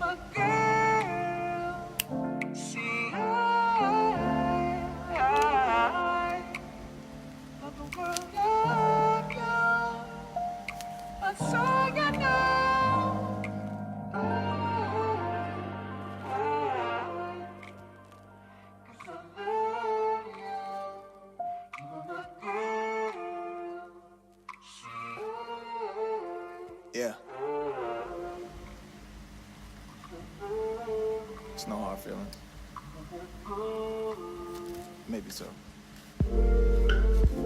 my girl. See, I love the world like you. That's all I know. Cause I love you. You are my girl. Yeah. It's no hard feelings. Maybe so.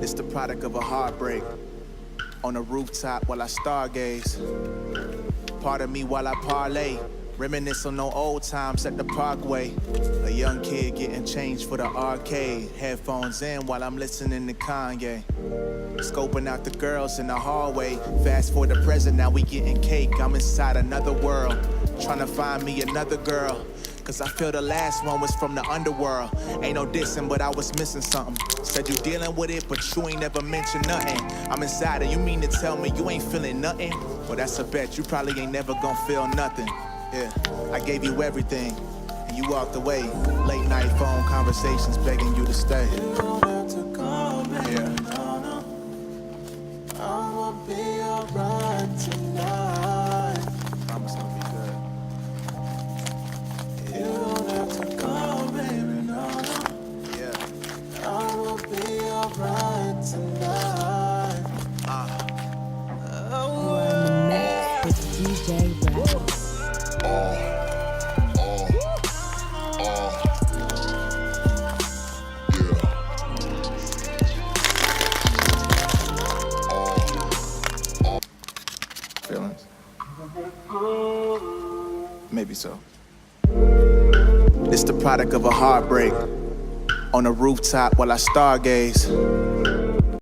It's the product of a heartbreak. On a rooftop while I stargaze. Part of me while I parlay. Reminisce on no old times at the parkway. A young kid getting changed for the arcade. Headphones in while I'm listening to Kanye. Scoping out the girls in the hallway. Fast forward to present, now we getting cake. I'm inside another world, trying to find me another girl. Cause I feel the last one was from the underworld. Ain't no dissing, but I was missing something. Said you dealing with it, but you ain't never mentioned nothing. I'm inside it, you mean to tell me you ain't feeling nothing? Well, that's a bet, you probably ain't never gonna feel nothing. Yeah, I gave you everything, and you walked away. Late night phone conversations begging you to stay. You don't have to call me. Yeah. I'ma be alright tonight. Promise I'll be good. You don't have to call, baby, no. Yeah. I'ma be alright tonight. You are in the mix with DJ Raps. Feelings? Maybe so. It's the product of a heartbreak. On a rooftop while I stargaze.